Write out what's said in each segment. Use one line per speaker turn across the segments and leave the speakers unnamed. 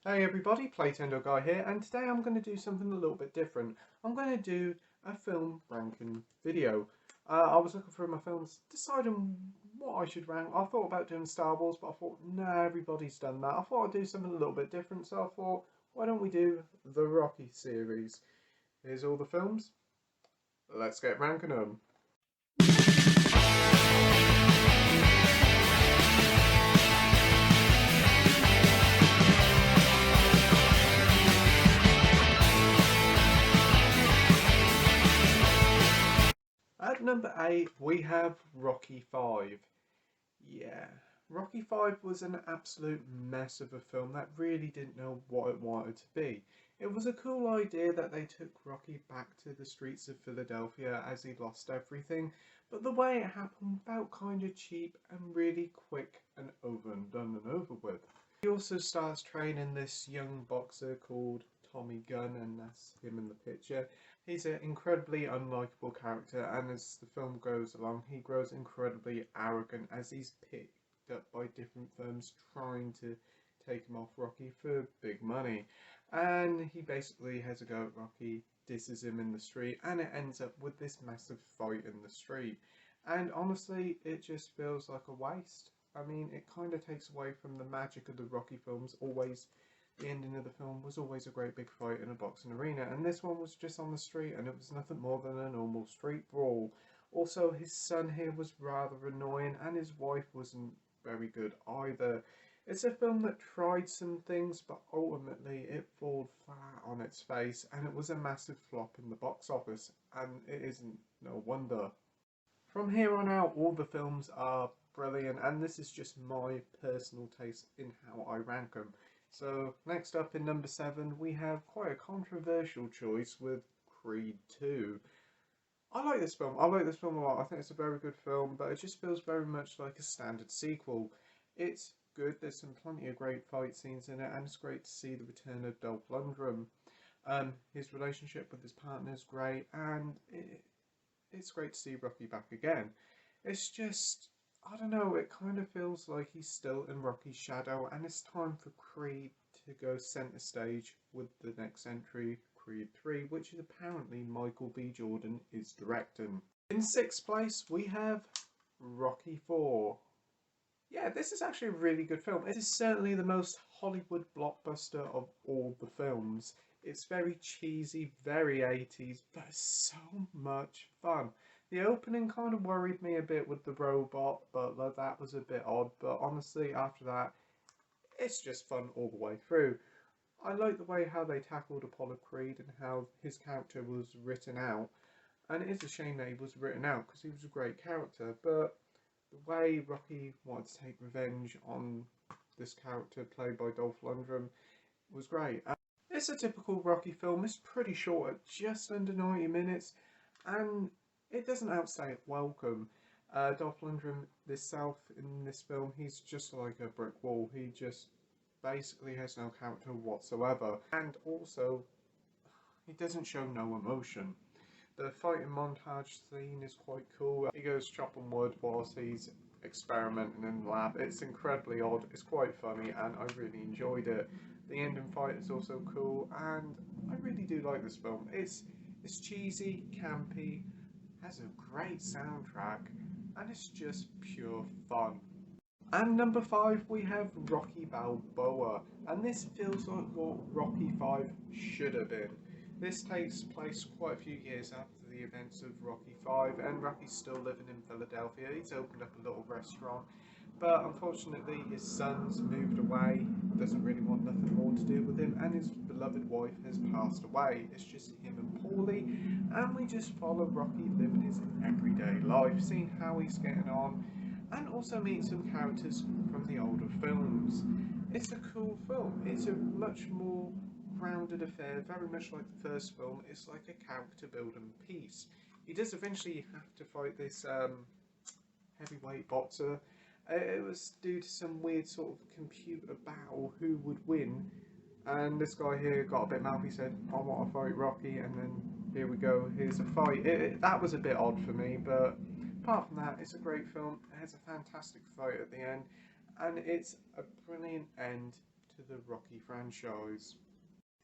Hey everybody, Playtendoguy here, and today I'm going to do something a little bit different. I'm going to do a film ranking video. I was looking through my films, deciding what I should rank. I thought about doing Star Wars, but I thought, nah, everybody's done that. I thought I'd do something a little bit different, so I thought, why don't we do the Rocky series? Here's all the films. Let's get ranking them. At number 8, we have Rocky 5. Yeah, Rocky 5 was an absolute mess of a film that really didn't know what it wanted to be. It was a cool idea that they took Rocky back to the streets of Philadelphia as he lost everything, but the way it happened felt kind of cheap and really quick and over and done and over with. He also starts training this young boxer called Tommy Gunn, and that's him in the picture. He's an incredibly unlikable character, and as the film goes along, he grows incredibly arrogant as he's picked up by different firms trying to take him off Rocky for big money. And he basically has a go at Rocky, disses him in the street, and it ends up with this massive fight in the street. And honestly, it just feels like a waste. I mean, it kind of takes away from the magic of the Rocky films. Always, the ending of the film was always a great big fight in a boxing arena, and this one was just on the street, and it was nothing more than a normal street brawl. Also, his son here was rather annoying, and his wife wasn't very good either. It's a film that tried some things, but ultimately it falls flat on its face, and it was a massive flop in the box office, and it isn't no wonder. From here on out, all the films are brilliant, and this is just my personal taste in how I rank them. So, next up in number 7, we have quite a controversial choice with Creed 2. I like this film. I like this film a lot. I think it's a very good film, but it just feels very much like a standard sequel. It's good. There's some plenty of great fight scenes in it, and it's great to see the return of Dolph Lundgren. His relationship with his partner is great, and it's great to see Rocky back again. It's just, I don't know, it kind of feels like he's still in Rocky's shadow, and it's time for Creed to go centre stage with the next entry, Creed 3, which is apparently Michael B. Jordan is directing. In sixth place, we have Rocky 4. Yeah, this is actually a really good film. It is certainly the most Hollywood blockbuster of all the films. It's very cheesy, very 80s, but it's so much fun. The opening kind of worried me a bit with the robot, but that was a bit odd. But honestly, after that, it's just fun all the way through. I like the way how they tackled Apollo Creed and how his character was written out. And it is a shame that he was written out because he was a great character, but the way Rocky wanted to take revenge on this character played by Dolph Lundgren was great. It's a typical Rocky film. It's pretty short at just under 90 minutes, and it doesn't outstay its welcome. Dolph Lundgren himself in this film, he's just like a brick wall. He just basically has no character whatsoever, and also he doesn't show no emotion. The fighting montage scene is quite cool. He goes chopping wood whilst he's experimenting in the lab. It's incredibly odd, it's quite funny, and I really enjoyed it. The ending fight is also cool, and I really do like this film. It's cheesy, campy, has a great soundtrack, and it's just pure fun. And number 5, we have Rocky Balboa, and this feels like what Rocky 5 should have been. This takes place quite a few years after the events of Rocky 5, and Rocky's still living in Philadelphia. He's opened up a little restaurant, but unfortunately his son's moved away, doesn't really want nothing more to do with him, and his beloved wife has passed away. It's just him and Paulie, and we just follow Rocky living his everyday life, seeing how he's getting on, and also meet some characters from the older films. It's a cool film. It's a much more grounded affair, very much like the first film. It's like a character building piece. He does eventually have to fight this heavyweight boxer. It was due to some weird sort of computer battle who would win, and this guy here got a bit mouthy, said, I want to fight Rocky, and then here we go, here's a fight. That was a bit odd for me, but apart from that, it's a great film. It has a fantastic fight at the end, and it's a brilliant end to the Rocky franchise.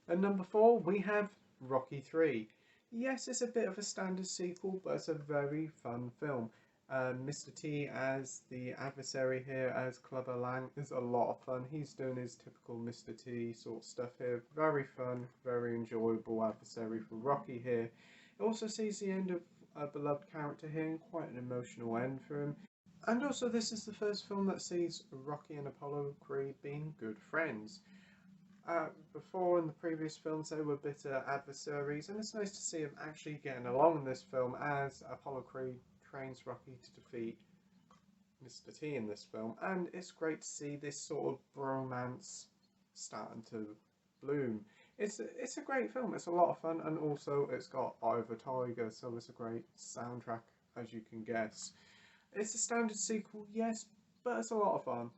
At number 4 we have Rocky 3. Yes, it's a bit of a standard sequel, but it's a very fun film. Mr. T as the adversary here as Clubber Lang is a lot of fun. He's doing his typical Mr. T sort of stuff here. Very fun, very enjoyable adversary for Rocky here. It also sees the end of a beloved character here and quite an emotional end for him. And also this is the first film that sees Rocky and Apollo Creed being good friends. Before in the previous films they were bitter adversaries, and it's nice to see them actually getting along in this film as Apollo Creed trains Rocky to defeat Mr. T in this film, and it's great to see this sort of bromance starting to bloom. It's a great film, it's a lot of fun, and also it's got Eye of a Tiger, so it's a great soundtrack as you can guess. It's a standard sequel, yes, but it's a lot of fun.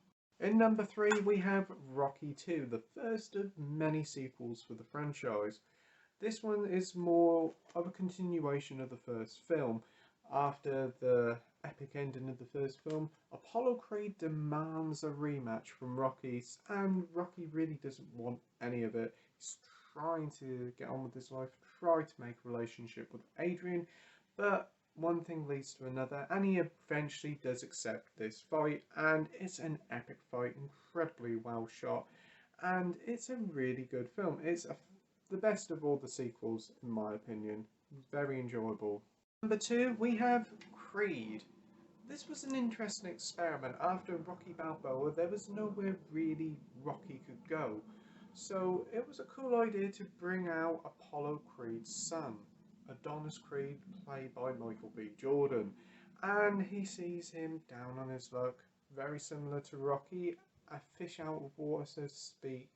In number 3 we have Rocky 2, the first of many sequels for the franchise. This one is more of a continuation of the first film. After the epic ending of the first film, Apollo Creed demands a rematch from Rocky, and Rocky really doesn't want any of it. He's trying to get on with his life, try to make a relationship with Adrian, but one thing leads to another, and he eventually does accept this fight, and it's an epic fight, incredibly well shot, and it's a really good film. It's the best of all the sequels in my opinion. Very enjoyable. Number 2 we have Creed. This was an interesting experiment. After Rocky Balboa there was nowhere really Rocky could go, so it was a cool idea to bring out Apollo Creed's son, Adonis Creed, played by Michael B. Jordan, and he sees him down on his luck, very similar to Rocky, a fish out of water so to speak,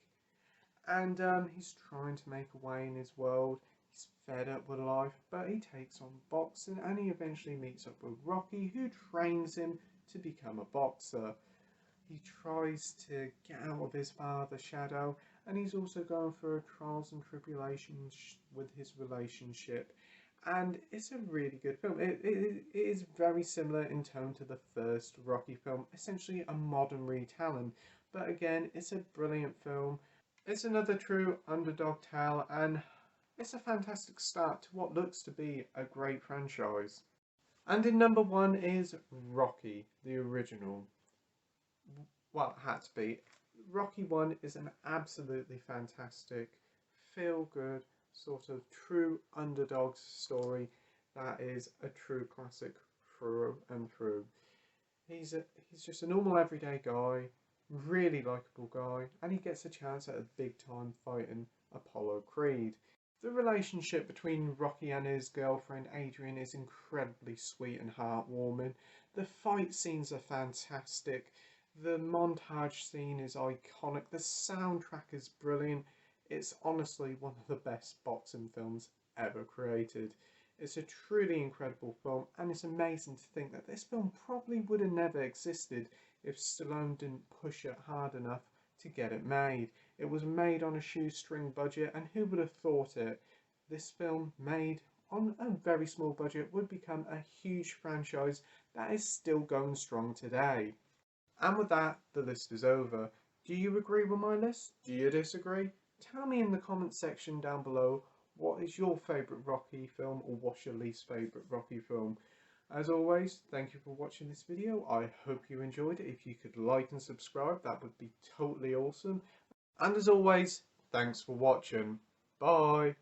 and he's trying to make a way in his world. He's fed up with life, but he takes on boxing, and he eventually meets up with Rocky, who trains him to become a boxer. He tries to get out of his father's shadow, and he's also going through trials and tribulations with his relationship, and it's a really good film. It is very similar in tone to the first Rocky film, essentially a modern retelling, but again it's a brilliant film. It's another true underdog tale, and it's a fantastic start to what looks to be a great franchise. And in number 1 is Rocky, the original. Well, it had to be. Rocky 1 is an absolutely fantastic, feel-good, sort of true underdog story that is a true classic through and through. He's just a normal everyday guy, really likeable guy, and he gets a chance at a big time fighting Apollo Creed. The relationship between Rocky and his girlfriend Adrian is incredibly sweet and heartwarming. The fight scenes are fantastic. The montage scene is iconic. The soundtrack is brilliant. It's honestly one of the best boxing films ever created. It's a truly incredible film, and it's amazing to think that this film probably would have never existed if Stallone didn't push it hard enough to get it made. It was made on a shoestring budget, and who would have thought it? This film, made on a very small budget, would become a huge franchise that is still going strong today. And with that, the list is over. Do you agree with my list? Do you disagree? Tell me in the comment section down below, what is your favourite Rocky film, or what's your least favourite Rocky film? As always, thank you for watching this video. I hope you enjoyed it. If you could like and subscribe, that would be totally awesome. And as always, thanks for watching. Bye.